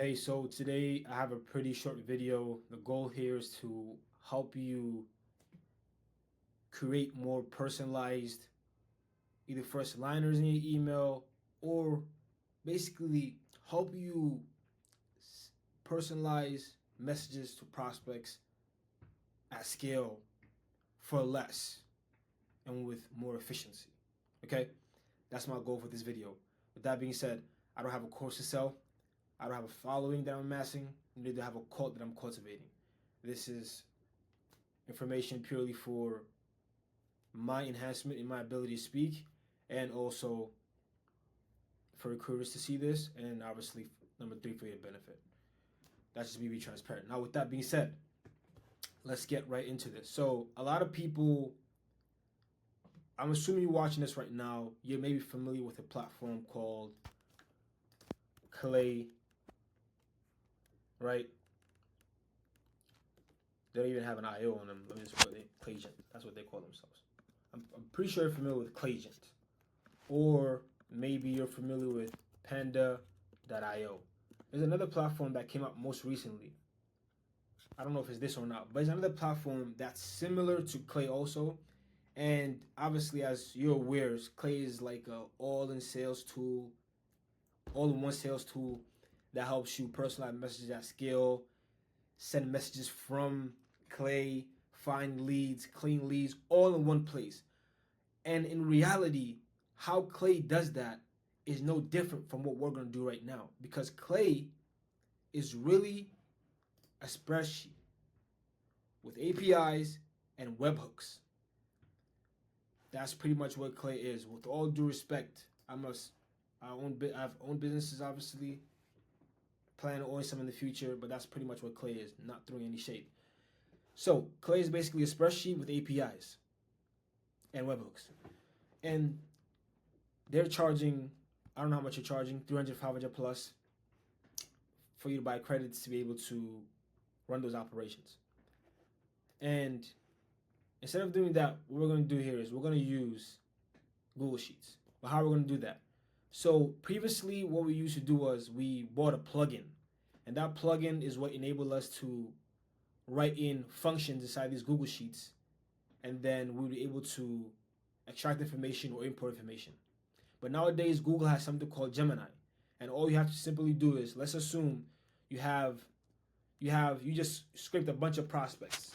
Hey, so today I have a pretty short video. The goal here is to help you create more personalized either first liners in your email or basically help you personalize messages to prospects at scale for less and with more efficiency. Okay? That's my goal for this video. With that being said, I don't have a course to sell. I don't have a following that I'm amassing, neither do I have a cult that I'm cultivating. This is information purely for my enhancement in my ability to speak, and also for recruiters to see this, and obviously, number three, for your benefit. That's just me being transparent. Now, with that being said, let's get right into this. So, a lot of people, I'm assuming you're watching this right now, you're maybe familiar with a platform called Clay, right? They don't even have an IO on them. Let me just put it, Claygent. That's what they call themselves. I'm pretty sure you're familiar with Claygent. Or maybe you're familiar with Panda.io. There's another platform that came up most recently. I don't know if it's this or not, but it's another platform that's similar to Clay also. And obviously, as you're aware, Clay is like a all-in sales tool, all-in-one sales tool that helps you personalize messages at scale, send messages from Clay, find leads, clean leads, all in one place. And in reality, how Clay does that is no different from what we're going to do right now, because Clay is really a spreadsheet with APIs and webhooks. That's pretty much what Clay is. With all due respect, I've owned businesses, obviously, plan to own some in the future, but that's pretty much what Clay is, not throwing any shade. So Clay is basically a spreadsheet with APIs and webhooks. And they're charging, I don't know how much you're charging, 300, 500 plus for you to buy credits to be able to run those operations. And instead of doing that, what we're going to do here is we're going to use Google Sheets. But how are we going to do that? So previously, what we used to do was we bought a plugin. And that plugin is what enabled us to write in functions inside these Google Sheets. And then we were able to extract information or import information. But nowadays, Google has something called Gemini. And all you have to simply do is, let's assume you just scraped a bunch of prospects.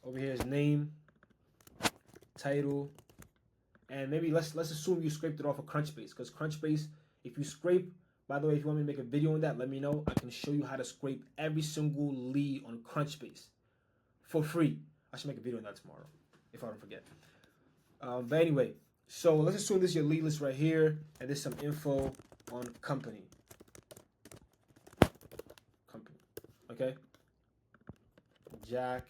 Over here is name, title, and maybe let's assume you scraped it off of Crunchbase, because Crunchbase, if you scrape, by the way, if you want me to make a video on that, let me know. I can show you how to scrape every single lead on Crunchbase for free. I should make a video on that tomorrow, if I don't forget. But anyway, so let's assume this is your lead list right here, and there's some info on company. Okay? Jack,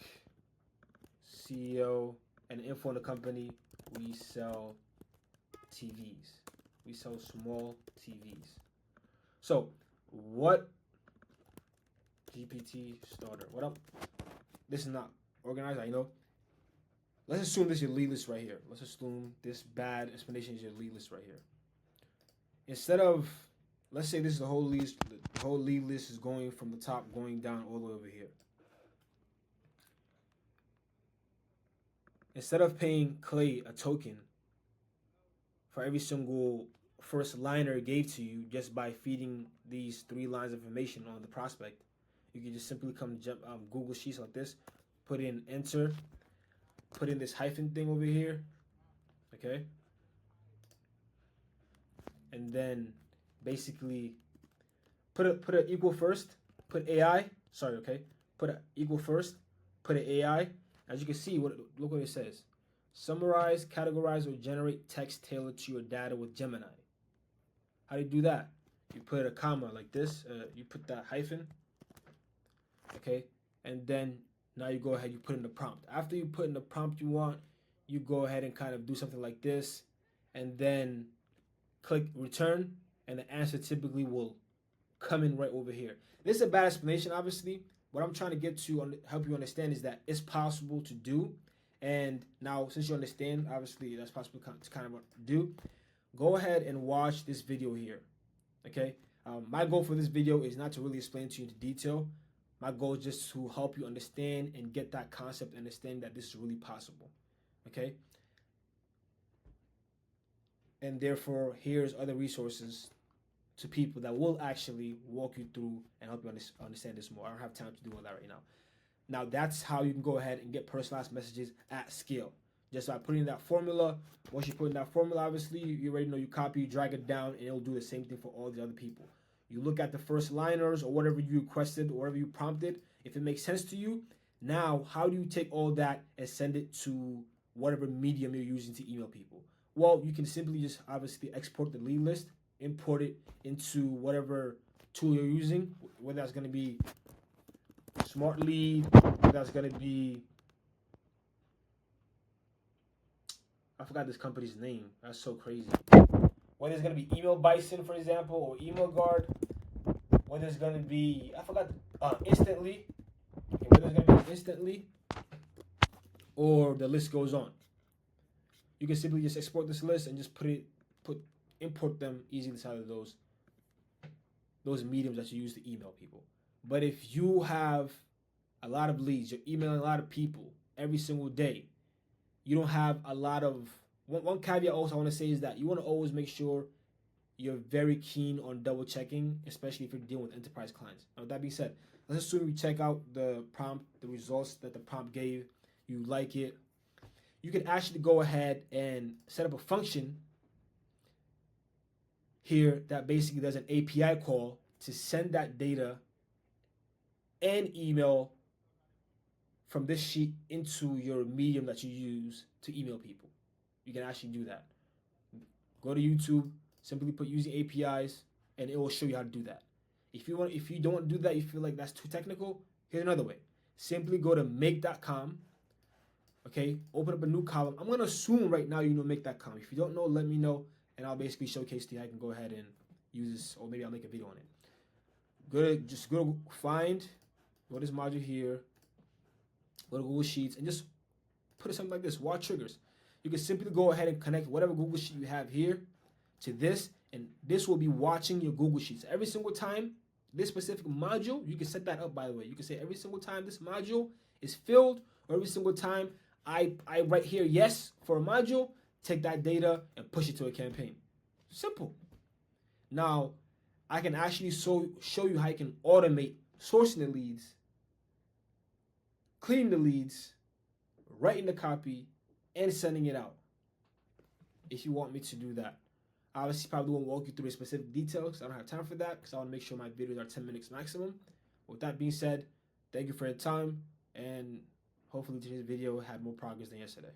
CEO, and info on the company. We sell TVs. We sell small TVs. So, what GPT starter? What up? This is not organized, I know. Let's assume this is your lead list right here. Let's assume this bad explanation is your lead list right here. Instead of, let's say this is the whole lead list is going from the top, going down all the way over here. Instead of paying Clay a token for every single first liner it gave to you just by feeding these 3 lines of information on the prospect, you can just simply come Google Sheets like this, put in enter, put in this hyphen thing over here, okay? And then basically put a equal first, put AI, sorry, okay? Put a equal first, put an AI. As you can see, look what it says. Summarize, categorize, or generate text tailored to your data with Gemini. How do you do that? You put a comma like this. You put that hyphen. Okay? And then now you go ahead, you put in the prompt. After you put in the prompt you want, you go ahead and kind of do something like this. And then click return. And the answer typically will come in right over here. This is a bad explanation, obviously. What I'm trying to get to help you understand is that it's possible to do. And now, since you understand, obviously, that's possible to kind of do. Go ahead and watch this video here, okay? My goal for this video is not to really explain to you in detail. My goal is just to help you understand and get that concept, and understand that this is really possible. Okay? And therefore, here's other resources to people that will actually walk you through and help you understand this more. I don't have time to do all that right now. Now, that's how you can go ahead and get personalized messages at scale. Just by putting in that formula. Once you put in that formula, obviously, you already know you copy, you drag it down, and it'll do the same thing for all the other people. You look at the first liners or whatever you requested or whatever you prompted. If it makes sense to you, now how do you take all that and send it to whatever medium you're using to email people? Well, you can simply just obviously export the lead list, import it into whatever tool you're using, whether that's going to be Smart Lead, whether that's going to be, I forgot this company's name. That's so crazy. Whether it's going to be Email Bison, for example, or Email Guard, whether it's going to be, I forgot, Instantly, okay, whether it's going to be Instantly, or the list goes on. You can simply just export this list and just import them easily inside of those mediums that you use to email people. But if you have a lot of leads, you're emailing a lot of people every single day, you don't have a lot of, one caveat also I want to say is that you want to always make sure you're very keen on double checking, especially if you're dealing with enterprise clients. Now, with that being said, let's assume you check out the prompt, the results that the prompt gave, you like it. You can actually go ahead and set up a function here that basically does an API call to send that data and email from this sheet into your medium that you use to email people. You can actually do that. Go to YouTube, simply put using APIs, and it will show you how to do that. If you don't do that, you feel like that's too technical, here's another way. Simply go to make.com. Okay, open up a new column. I'm gonna assume right now you know make.com. If you don't know, let me know, and I'll basically showcase to you. I can go ahead and use this, or maybe I'll make a video on it. Just go to find, go to this module here, go to Google Sheets, and just put it something like this, wall triggers. You can simply go ahead and connect whatever Google Sheet you have here to this, and this will be watching your Google Sheets. Every single time this specific module, you can set that up, by the way. You can say every single time this module is filled, or every single time I write here yes for a module, take that data and push it to a campaign. Simple. Now, I can actually show you how you can automate sourcing the leads, cleaning the leads, writing the copy, and sending it out. If you want me to do that. I obviously probably won't walk you through the specific details. I don't have time for that because I want to make sure my videos are 10 minutes maximum. With that being said, thank you for your time, and hopefully today's video had more progress than yesterday.